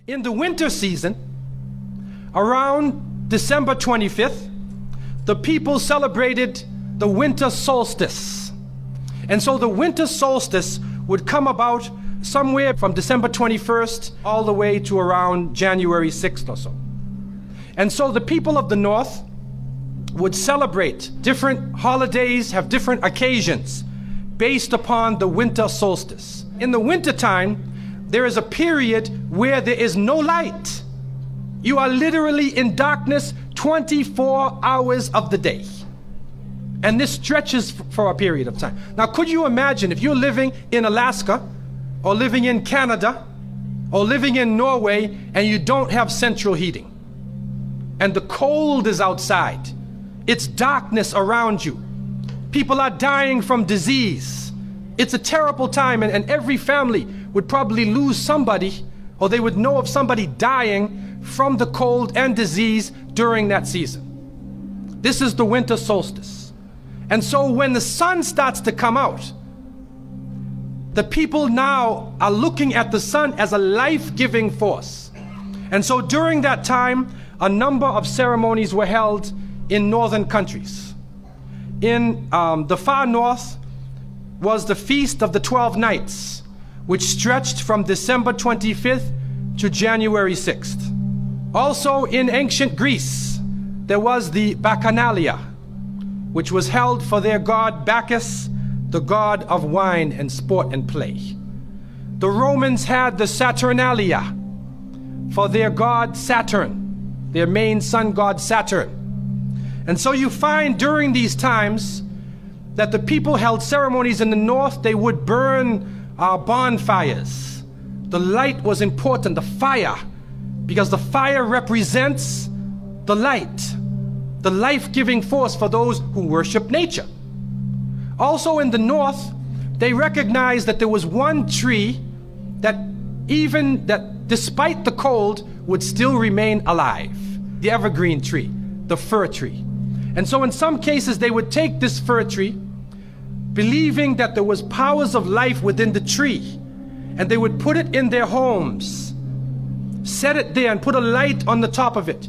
In the winter season, around December 25th, the people celebrated the winter solstice. And so the winter solstice would come about somewhere from December 21st all the way to around January 6th or so. And so the people of the North would celebrate different holidays, have different occasions based upon the winter solstice. In the wintertime, there is a period where there is no light. You are literally in darkness 24 hours of the day. And this stretches for a period of time. Now, could you imagine if you're living in Alaska or living in Canada or living in Norway and you don't have central heating and the cold is outside, it's darkness around you. People are dying from disease. It's a terrible time, and every family would probably lose somebody, or they would know of somebody dying from the cold and disease during that season. This is the winter solstice. And so when the sun starts to come out, the people now are looking at the sun as a life-giving force. And so during that time, a number of ceremonies were held in northern countries. In the far north was the Feast of the 12 Nights, which stretched from December 25th to January 6th. Also in ancient Greece, there was the Bacchanalia, which was held for their god Bacchus, the god of wine and sport and play. The Romans had the Saturnalia for their god Saturn, their main sun god Saturn. And so you find during these times that the people held ceremonies in the north. They would burn bonfires. The light was important, the fire, because the fire represents the light, the life-giving force for those who worship nature. Also in the north, they recognized that there was one tree that despite the cold would still remain alive, the evergreen tree, the fir tree. And so in some cases they would take this fir tree, believing that there was powers of life within the tree, and they would put it in their homes, set it there and put a light on the top of it,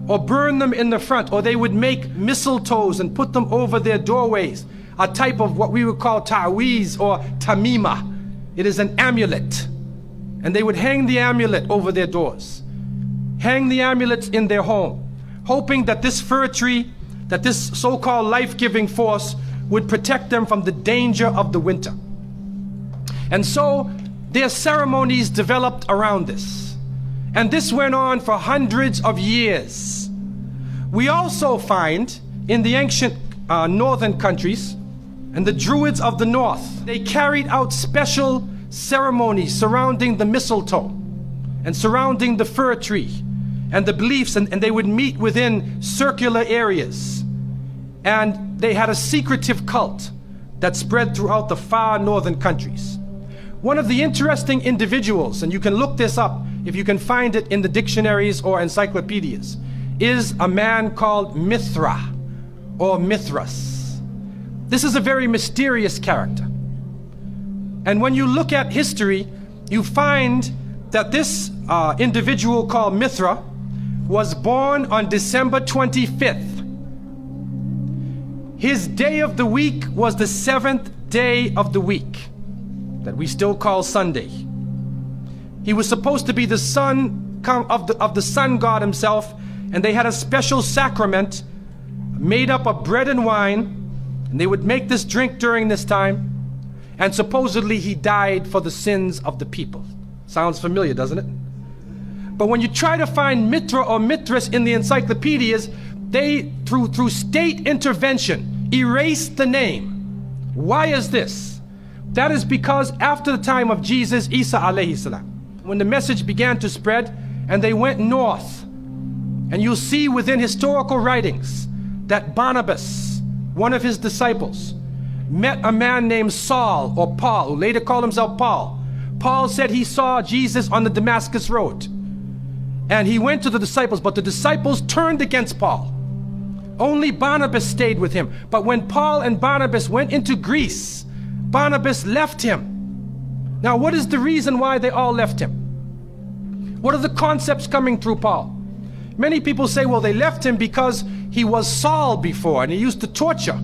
or burn them in the front, or they would make mistletoes and put them over their doorways, a type of what we would call ta'weez or tamima. It is an amulet. And they would hang the amulet over their doors, hang the amulets in their home, hoping that this fir tree, that this so-called life-giving force would protect them from the danger of the winter. And so their ceremonies developed around this. And this went on for hundreds of years. We also find in the ancient northern countries, and the Druids of the north, they carried out special ceremonies surrounding the mistletoe and surrounding the fir tree and the beliefs, and they would meet within circular areas. And they had a secretive cult that spread throughout the far northern countries. One of the interesting individuals, and you can look this up if you can find it in the dictionaries or encyclopedias, is a man called Mithra or Mithras. This is a very mysterious character. And when you look at history, you find that this individual called Mithra was born on December 25th. His day of the week was the 7th day of the week, that we still call Sunday. He was supposed to be the son of the sun god himself, and they had a special sacrament made up of bread and wine, and they would make this drink during this time, and supposedly he died for the sins of the people. Sounds familiar, doesn't it? But when you try to find Mithra or Mithras in the encyclopedias, they, through state intervention, erased the name. Why is this? That is because after the time of Jesus, Isa alayhi salam, when the message began to spread and they went north, and you'll see within historical writings that Barnabas, one of his disciples, met a man named Saul or Paul, who later called himself Paul. Paul said he saw Jesus on the Damascus road, and he went to the disciples, but the disciples turned against Paul. Only Barnabas stayed with him. But when Paul and Barnabas went into Greece, Barnabas left him. Now, what is the reason why they all left him? What are the concepts coming through Paul? Many people say, well, they left him because he was Saul before and he used to torture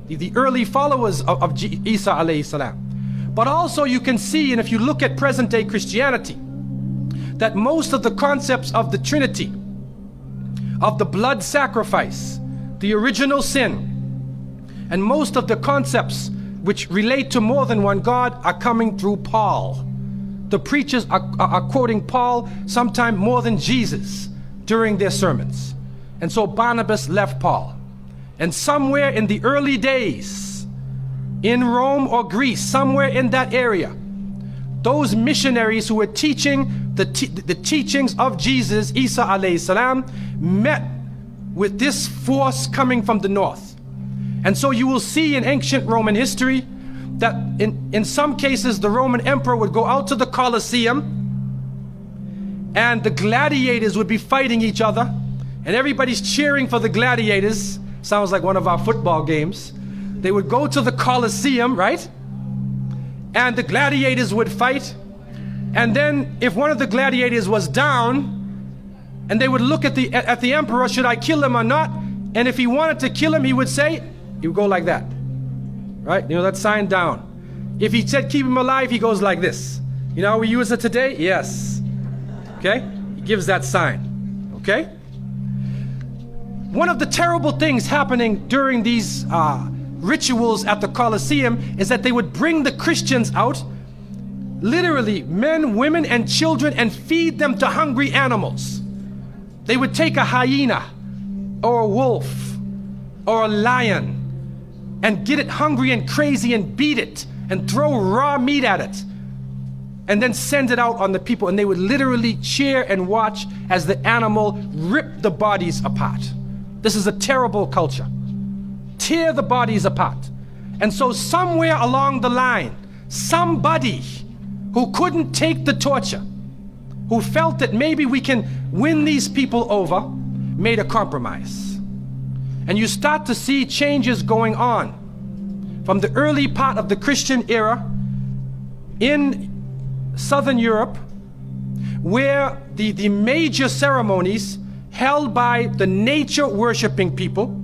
the early followers of Isa alayhi salam. But also you can see, and if you look at present day Christianity, that most of the concepts of the Trinity, of the blood sacrifice, the original sin, and most of the concepts which relate to more than one God are coming through Paul. The preachers are quoting Paul sometime more than Jesus during their sermons. And so Barnabas left Paul. And somewhere in the early days, in Rome or Greece, somewhere in that area, those missionaries who were teaching the teachings of Jesus, Isa alayhi salam, met with this force coming from the north. And so you will see in ancient Roman history that in some cases the Roman emperor would go out to the Colosseum and the gladiators would be fighting each other and everybody's cheering for the gladiators. Sounds like one of our football games. They would go to the Colosseum, right? And the gladiators would fight. And then if one of the gladiators was down, and they would look at the emperor, should I kill him or not? And if he wanted to kill him, he would say, he would go like that, right? You know, that sign down. If he said keep him alive, he goes like this. You know how we use it today? Yes. Okay? He gives that sign. Okay? One of the terrible things happening during these rituals at the Colosseum is that they would bring the Christians out, literally men, women, and children, and feed them to hungry animals. They would take a hyena or a wolf or a lion and get it hungry and crazy and beat it and throw raw meat at it and then send it out on the people, and they would literally cheer and watch as the animal ripped the bodies apart. This is a terrible culture. Tear the bodies apart. And so somewhere along the line, somebody who couldn't take the torture, who felt that maybe we can win these people over, made a compromise. And you start to see changes going on from the early part of the Christian era in Southern Europe, where the major ceremonies held by the nature worshiping people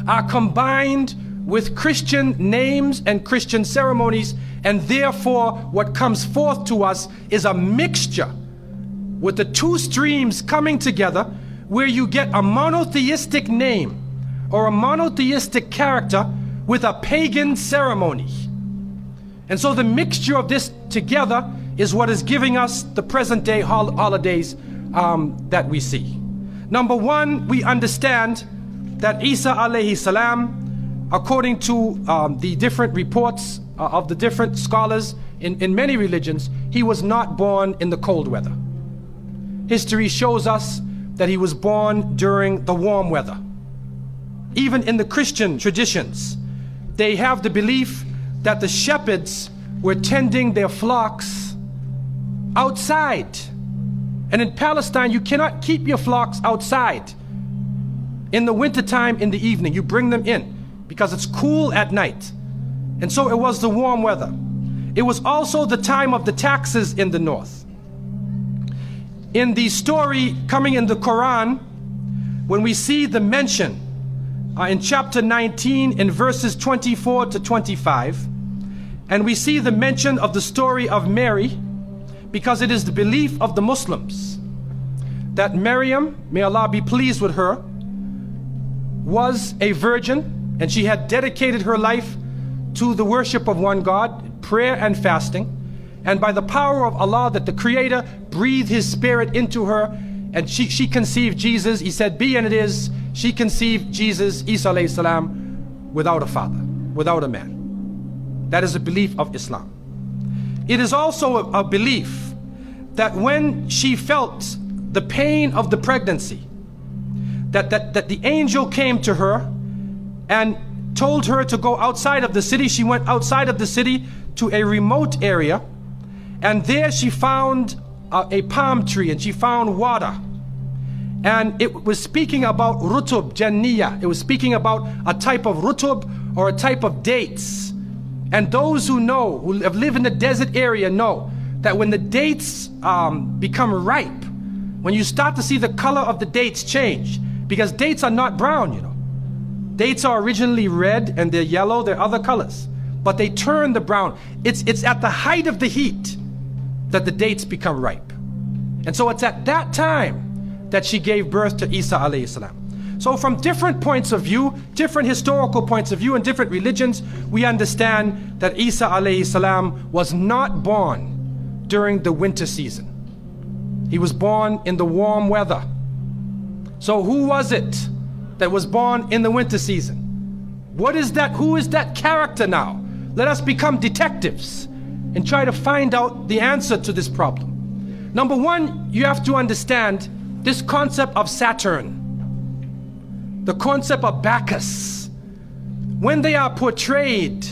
are combined with Christian names and Christian ceremonies, and therefore what comes forth to us is a mixture with the two streams coming together, where you get a monotheistic name or a monotheistic character with a pagan ceremony. And so the mixture of this together is what is giving us the present day holidays that we see. Number one, we understand that Isa alayhi salam, according to the different reports of the different scholars in many religions, he was not born in the cold weather. History shows us that he was born during the warm weather. Even in the Christian traditions, they have the belief that the shepherds were tending their flocks outside. And in Palestine, you cannot keep your flocks outside. In the wintertime, in the evening, you bring them in because it's cool at night. And so it was the warm weather. It was also the time of the taxes in the north. In the story coming in the Quran, when we see the mention in chapter 19 in verses 24 to 25, and we see the mention of the story of Mary, because it is the belief of the Muslims that Maryam, may Allah be pleased with her, was a virgin, and she had dedicated her life to the worship of one God, prayer and fasting, and by the power of Allah, that the Creator breathed His Spirit into her, and she conceived Jesus. He said, be, and it is. She conceived Jesus, Isa alayhi salam, without a father, without a man. That is a belief of Islam. It is also a belief that when she felt the pain of the pregnancy, that the angel came to her and told her to go outside of the city. She went outside of the city to a remote area, and there she found a palm tree, and she found water. And it was speaking about rutub janniya. It was speaking about a type of rutub, or a type of dates. And those who know, who have lived in the desert area, know that when the dates become ripe, when you start to see the color of the dates change, because dates are not brown, you know. Dates are originally red and they're yellow, they're other colors, but they turn the brown. It's at the height of the heat that the dates become ripe. And so it's at that time that she gave birth to Isa alayhi salam. So from different points of view, different historical points of view and different religions, we understand that Isa alayhi salam was not born during the winter season. He was born in the warm weather. So who was it that was born in the winter season? What is that? Who is that character now? Let us become detectives and try to find out the answer to this problem. Number one, you have to understand this concept of Saturn, the concept of Bacchus. When they are portrayed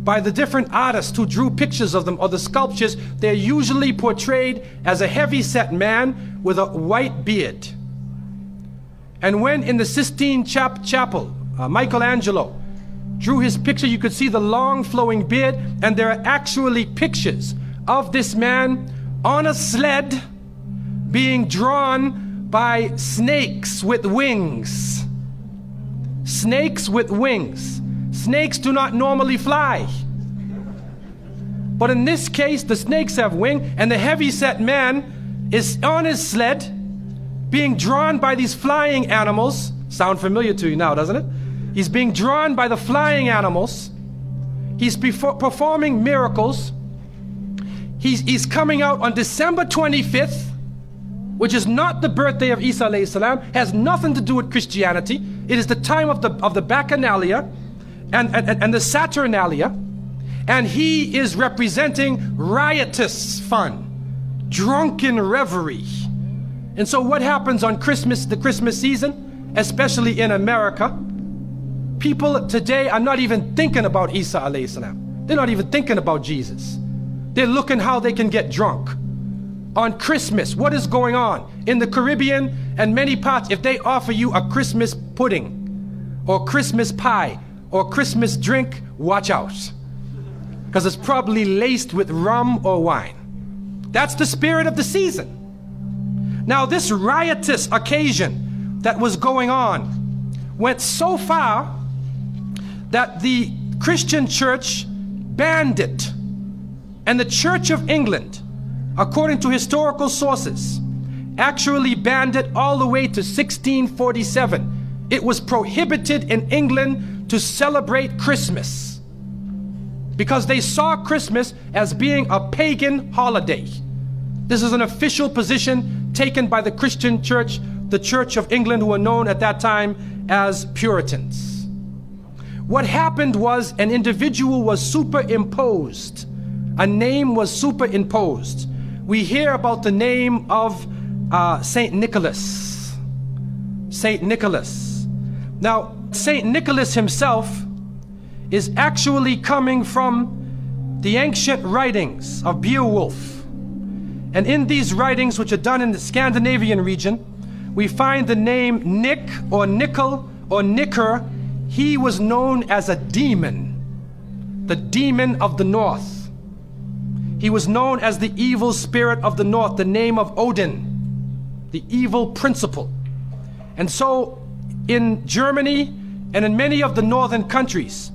by the different artists who drew pictures of them or the sculptures, they're usually portrayed as a heavy-set man with a white beard. And when in the Sistine Chapel, Michelangelo drew his picture, you could see the long flowing beard, and there are actually pictures of this man on a sled being drawn by snakes with wings. Snakes with wings. Snakes do not normally fly. But in this case, the snakes have wings, and the heavy-set man is on his sled being drawn by these flying animals. Sound familiar to you now, doesn't it? He's being drawn by the flying animals. He's performing miracles. He's coming out on December 25th, which is not the birthday of Isa alayhi salam, has nothing to do with Christianity. It is the time of the Bacchanalia and the Saturnalia, and he is representing riotous fun, drunken reverie. And so what happens on Christmas, the Christmas season, especially in America, people today are not even thinking about Isa alayhi salam. They're not even thinking about Jesus. They're looking how they can get drunk. On Christmas, what is going on? In the Caribbean and many parts, if they offer you a Christmas pudding or Christmas pie or Christmas drink, watch out. Because it's probably laced with rum or wine. That's the spirit of the season. Now, this riotous occasion that was going on went so far that the Christian church banned it. And the Church of England, according to historical sources, actually banned it all the way to 1647. It was prohibited in England to celebrate Christmas because they saw Christmas as being a pagan holiday. This is an official position taken by the Christian church, the Church of England, who were known at that time as Puritans. What happened was an individual was superimposed. A name was superimposed. We hear about the name of Saint Nicholas. Saint Nicholas. Now, Saint Nicholas himself is actually coming from the ancient writings of Beowulf. And in these writings, which are done in the Scandinavian region, we find the name Nick or Nickel or Nicker. He was known as a demon, the demon of the north. He was known as the evil spirit of the north, the name of Odin, the evil principle. And so in Germany and in many of the northern countries,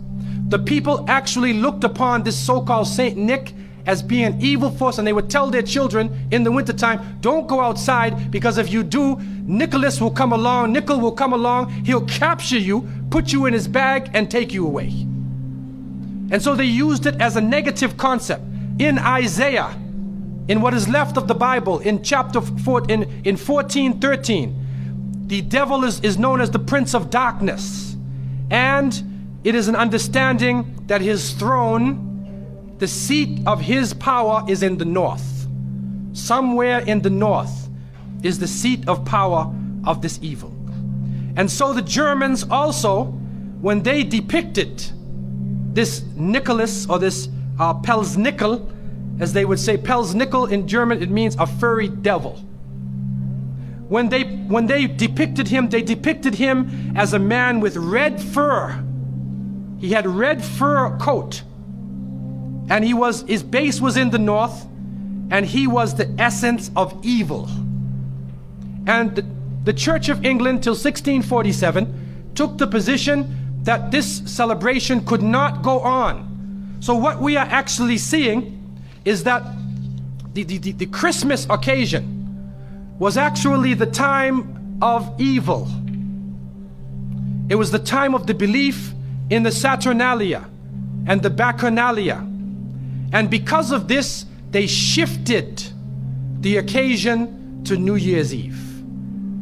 the people actually looked upon this so-called Saint Nick as being an evil force, and they would tell their children in the wintertime, don't go outside, because if you do, Nicholas will come along, Nickel will come along, he'll capture you, put you in his bag, and take you away. And so they used it as a negative concept. In Isaiah, in what is left of the Bible, in chapter 4, in 14:13, the devil is known as the prince of darkness. And it is an understanding that his throne, the seat of his power, is in the north. Somewhere in the north is the seat of power of this evil. And so the Germans also, when they depicted this Nicholas, or this Pelsnickel, as they would say, Pelsnickel in German, it means a furry devil. When they depicted him, they depicted him as a man with red fur. He had red fur coat, and his base was in the north, and he was the essence of evil. And the Church of England till 1647 took the position that this celebration could not go on. So what we are actually seeing is that the Christmas occasion was actually the time of evil. It was the time of the belief in the Saturnalia and the Bacchanalia. And because of this, they shifted the occasion to New Year's Eve.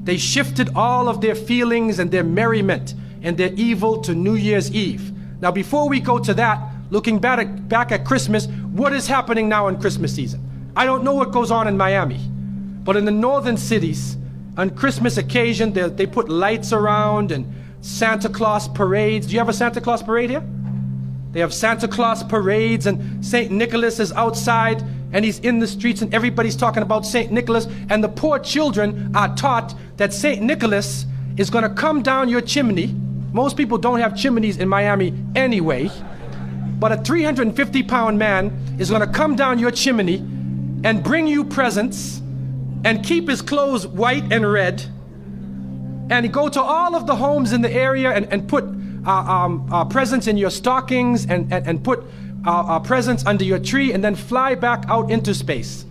They shifted all of their feelings and their merriment and their evil to New Year's Eve. Now, before we go to that, looking back at Christmas, what is happening now in Christmas season? I don't know what goes on in Miami, but in the northern cities, on Christmas occasion, they put lights around and Santa Claus parades. Do you have a Santa Claus parade here? They have Santa Claus parades, and St. Nicholas is outside and he's in the streets and everybody's talking about St. Nicholas, and the poor children are taught that St. Nicholas is going to come down your chimney. Most people don't have chimneys in Miami anyway, but a 350-pound man is going to come down your chimney and bring you presents and keep his clothes white and red, and go to all of the homes in the area and put presents in your stockings and put presents under your tree, and then fly back out into space.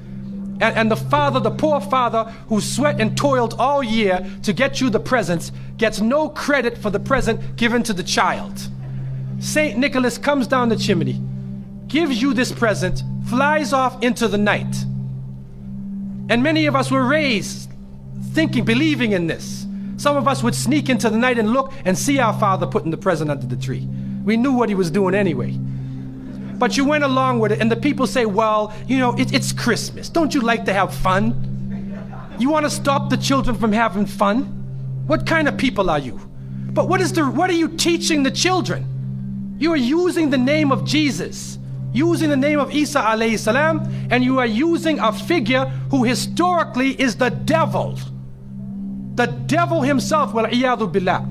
And the father, the poor father who sweat and toiled all year to get you the presents, gets no credit for the present given to the child. St. Nicholas comes down the chimney, gives you this present, flies off into the night. And many of us were raised thinking, believing in this. Some of us would sneak into the night and look and see our father putting the present under the tree. We knew what he was doing anyway. But you went along with it, and the people say, well, you know, it's Christmas. Don't you like to have fun? You want to stop the children from having fun? What kind of people are you? But what are you teaching the children? You are using the name of Jesus, using the name of Isa alayhi salam, and you are using a figure who historically is the devil. The devil himself, wal-iyadhu billah.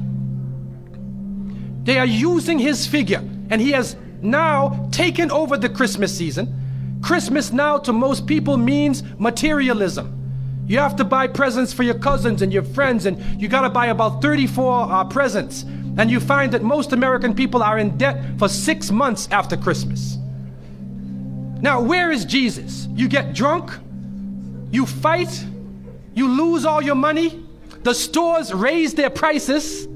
They are using his figure, and he has now taken over the Christmas season. Christmas now to most people means materialism. You have to buy presents for your cousins and your friends, and you got to buy about 34 presents. And you find that most American people are in debt for 6 months after Christmas. Now, where is Jesus? You get drunk, you fight, you lose all your money, the stores raise their prices.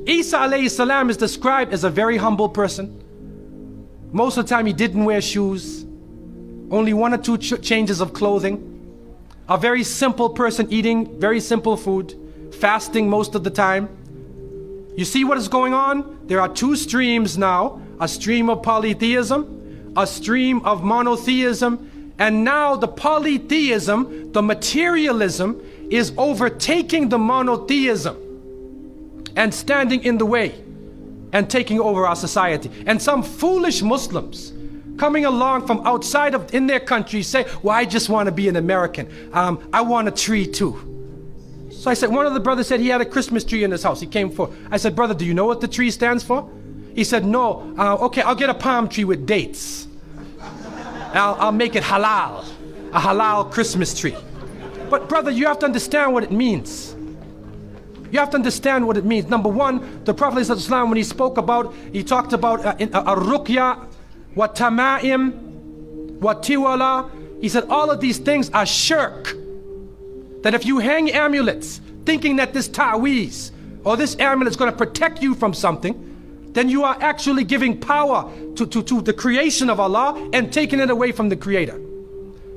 Isa alayhi salam is described as a very humble person. Most of the time he didn't wear shoes, only 1 or 2 changes of clothing. A very simple person, eating very simple food, fasting most of the time. You see what is going on? There are 2 streams now, a stream of polytheism, a stream of monotheism, and now the polytheism, the materialism, is overtaking the monotheism and standing in the way and taking over our society. And some foolish Muslims coming along from outside of in their country say, well, I just want to be an American. I want a tree too. So I said, one of the brothers said he had a Christmas tree in his house. He came for. I said, brother, do you know what the tree stands for? He said, no. Okay, I'll get a palm tree with dates. I'll make it halal, a halal Christmas tree. But brother, you have to understand what it means. You have to understand what it means. Number one, the Prophet ﷺ, when he talked about ar-ruqya, wa tama'im, wa tiwala, he said all of these things are shirk. That if you hang amulets thinking that this ta'weez or this amulet is going to protect you from something, then you are actually giving power to the creation of Allah and taking it away from the Creator.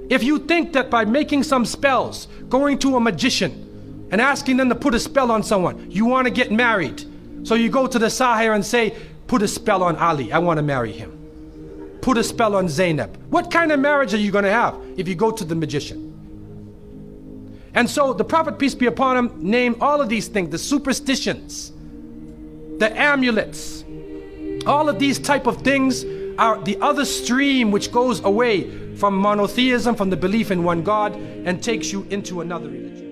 If you think that by making some spells, going to a magician and asking them to put a spell on someone, you want to get married, so you go to the Sahir and say, put a spell on Ali, I want to marry him. Put a spell on Zainab. What kind of marriage are you going to have if you go to the magician? And so the Prophet, peace be upon him, named all of these things, the superstitions, the amulets, all of these type of things are the other stream which goes away from monotheism, from the belief in one God, and takes you into another religion.